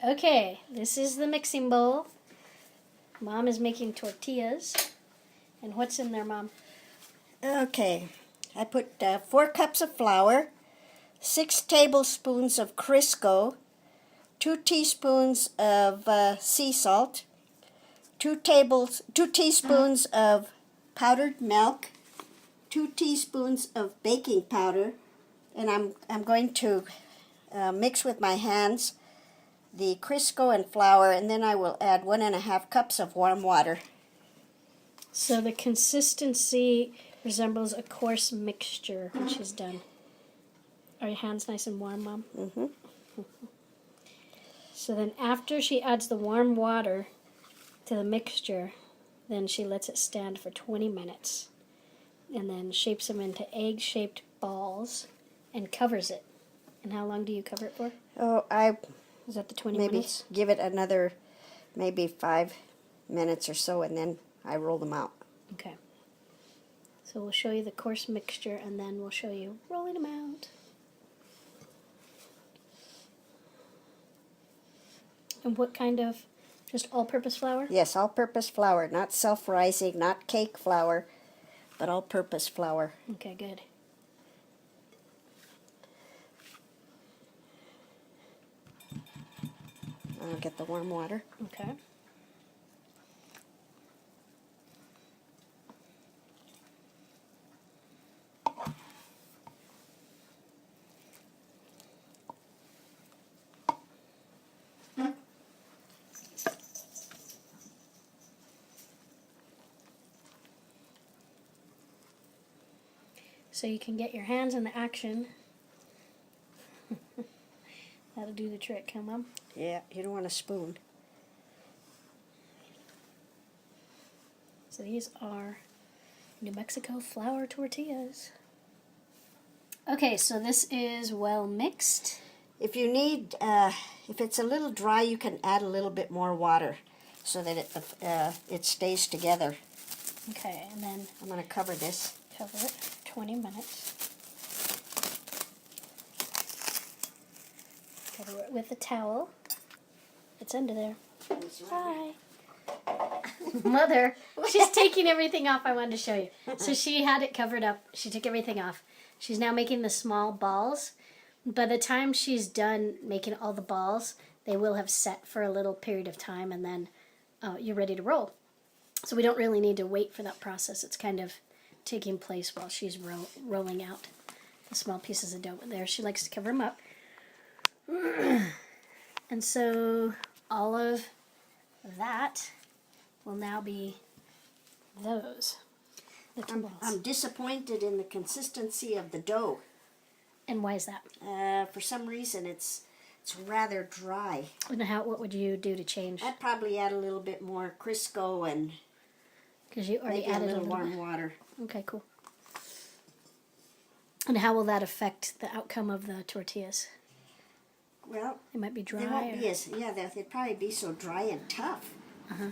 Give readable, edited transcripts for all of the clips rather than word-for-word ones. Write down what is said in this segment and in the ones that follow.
Okay, this is the mixing bowl. Mom is making tortillas. And what's in there, Mom? Okay, I put 4 cups of flour, 6 tablespoons of Crisco, 2 teaspoons of sea salt, 2 teaspoons of powdered milk, 2 teaspoons of baking powder, and I'm going to mix with my hands the Crisco and flour, and then I will add 1.5 cups of warm water. So the consistency resembles a coarse mixture when she's done. Are your hands nice and warm, Mom? Mm-hmm. So then after she adds the warm water to the mixture, then she lets it stand for 20 minutes and then shapes them into egg-shaped balls and covers it. And how long do you cover it for? Oh, Is that the 20 maybe minutes? give it another maybe 5 minutes or so, and then I roll them out. Okay. So we'll show you the coarse mixture, and then we'll show you rolling them out. And what kind of, just all-purpose flour? Yes, all-purpose flour, not self-rising, not cake flour, but all-purpose flour. Okay, good. I'll get the warm water. Okay. So you can get your hands in the action. That'll do the trick, huh, Mom? Yeah, you don't want a spoon. So these are New Mexico flour tortillas. Okay, so this is well mixed. If you need, if it's a little dry, you can add a little bit more water so that it stays together. Okay, and then I'm going to cover this. cover it 20 minutes. Cover it with a towel. It's under there. Bye. Mother, she's taking everything off I wanted to show you. So she had it covered up. She took everything off. She's now making the small balls. By the time she's done making all the balls, they will have set for a little period of time, and then you're ready to roll. So we don't really need to wait for that process. It's kind of taking place while she's rolling out the small pieces of dough. But there, she likes to cover them up. And so all of that will now be those little balls. I'm disappointed in the consistency of the dough. And why is that? For some reason, it's rather dry. And what would you do to change? I'd probably add a little bit more Crisco and Because you already maybe added a little warm bit. water. Okay, cool. And how will that affect the outcome of the tortillas? Well, They might be dry. they won't be as, yeah, they'd probably be so dry and tough. Uh-huh.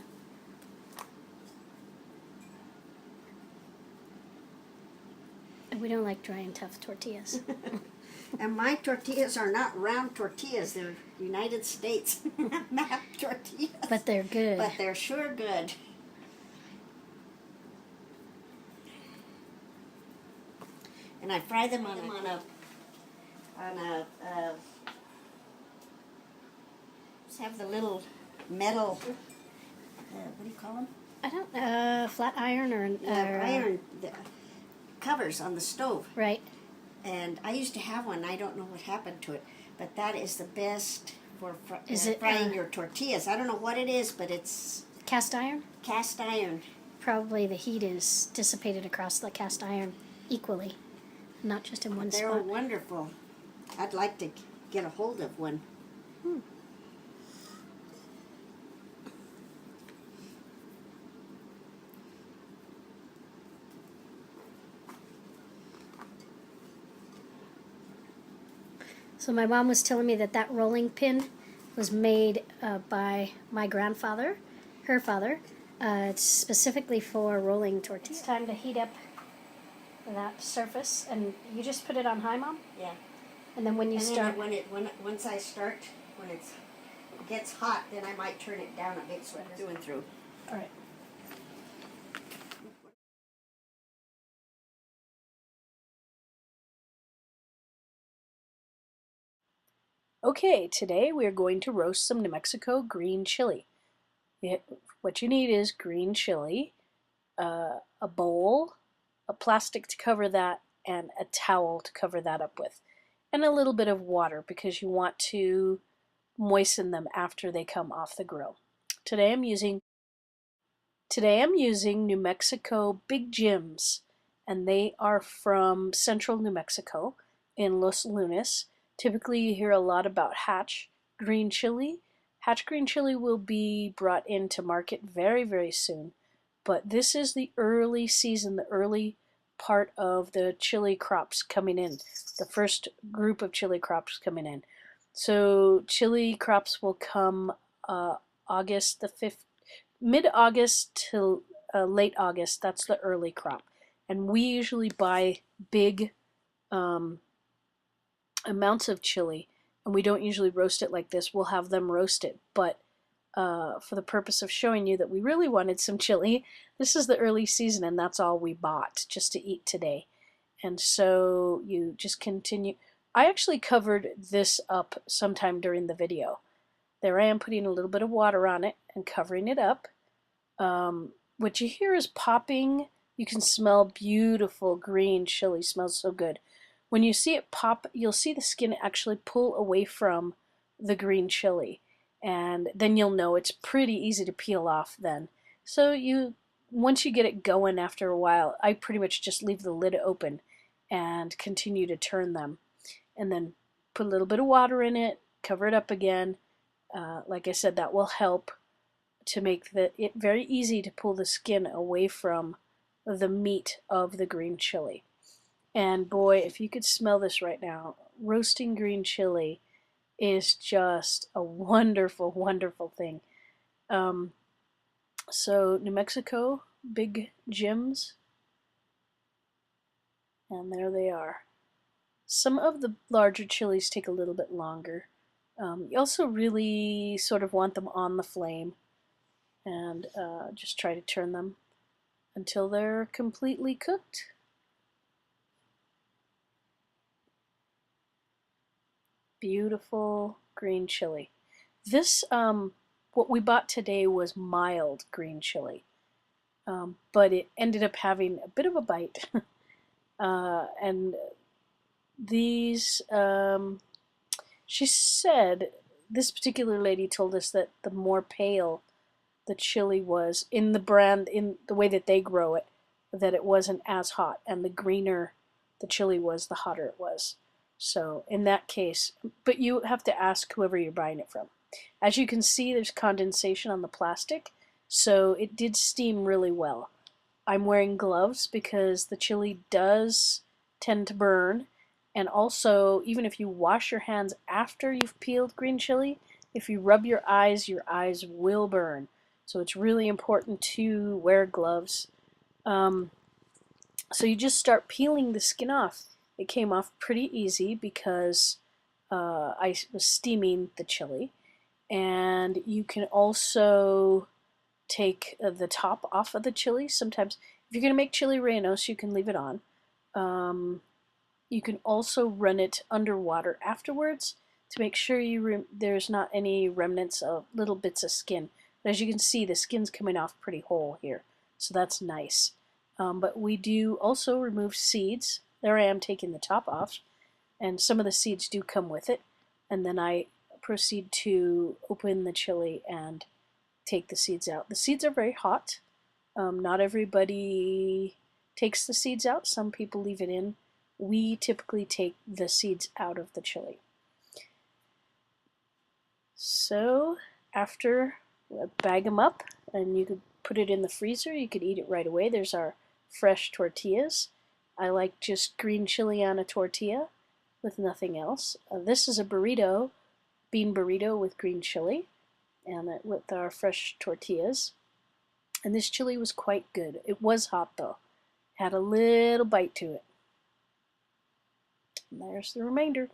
And we don't like dry and tough tortillas. And my tortillas are not round tortillas. They're United States map tortillas. But they're good. But they're sure good. And I fry them on a have the little metal, what do you call them? I don't, flat iron or... Iron covers on the stove. Right. And I used to have one. I don't know what happened to it. But that is the best for frying your tortillas. I don't know what it is, but it's... Cast iron? Cast iron. Probably the heat is dissipated across the cast iron equally, not just in one They're spot. wonderful. I'd like to get a hold of one. So my mom was telling me that rolling pin was made by my grandfather, her father. It's specifically for rolling tortillas. It's time to heat up that surface, and you just put it on high, Mom? Yeah. And then when you And start... then once I start, when it's gets hot, then I might turn it down a bit so it's through and through. All right. Okay, today we are going to roast some New Mexico green chili. What you need is green chili, a bowl, a plastic to cover that, and a towel to cover that up with, and a little bit of water because you want to moisten them after they come off the grill. Today I'm using New Mexico Big Jims, and they are from central New Mexico in Los Lunas. Typically you hear a lot about Hatch green chili. Hatch green chili will be brought into market very, very soon, but this is the early season, the early part of the chili crops coming in, the first group of chili crops coming in. So chili crops will come August the 5th, mid-August to late August. That's the early crop, and we usually buy big amounts of chili, and we don't usually roast it like this. We'll have them roast it, but for the purpose of showing you that we really wanted some chili, this is the early season, and that's all we bought just to eat today. And so you just continue. I actually covered this up sometime during the video. There I am putting a little bit of water on it and covering it up. What you hear is popping. You can smell beautiful green chili. Smells so good. When you see it pop, you'll see the skin actually pull away from the green chili, and then you'll know it's pretty easy to peel off then. So once you get it going after a while, I pretty much just leave the lid open and continue to turn them, and then put a little bit of water in it, cover it up again. Like I said, that will help to make it very easy to pull the skin away from the meat of the green chili. And boy, if you could smell this right now, roasting green chili is just a wonderful, wonderful thing. So New Mexico, Big Jims, and there they are. Some of the larger chilies take a little bit longer. You also really sort of want them on the flame, and just try to turn them until they're completely cooked. Beautiful green chili. This, what we bought today was mild green chili, but it ended up having a bit of a bite. And these, she said, this particular lady told us that the more pale the chili was in the brand, in the way that they grow it, that it wasn't as hot, and the greener the chili was, the hotter it was. So in that case, but you have to ask whoever you're buying it from. As you can see, there's condensation on the plastic, so it did steam really well. I'm wearing gloves because the chili does tend to burn, and also even if you wash your hands after you've peeled green chili, if you rub your eyes will burn. So it's really important to wear gloves. So you just start peeling the skin off. It came off pretty easy because I was steaming the chili. And you can also take the top off of the chili. Sometimes, if you're going to make chili rellenos, you can leave it on. You can also run it underwater afterwards to make sure there's not any remnants of little bits of skin. But as you can see, the skin's coming off pretty whole here, so that's nice. But we do also remove seeds. There I am taking the top off, and some of the seeds do come with it. And then I proceed to open the chili and take the seeds out. The seeds are very hot. Not everybody takes the seeds out. Some people leave it in. We typically take the seeds out of the chili. So after, bag them up, and you could put it in the freezer. You could eat it right away. There's our fresh tortillas. I like just green chili on a tortilla with nothing else. This is a burrito, bean burrito with green chili, and with our fresh tortillas. And this chili was quite good. It was hot though. Had a little bite to it. And there's the remainder.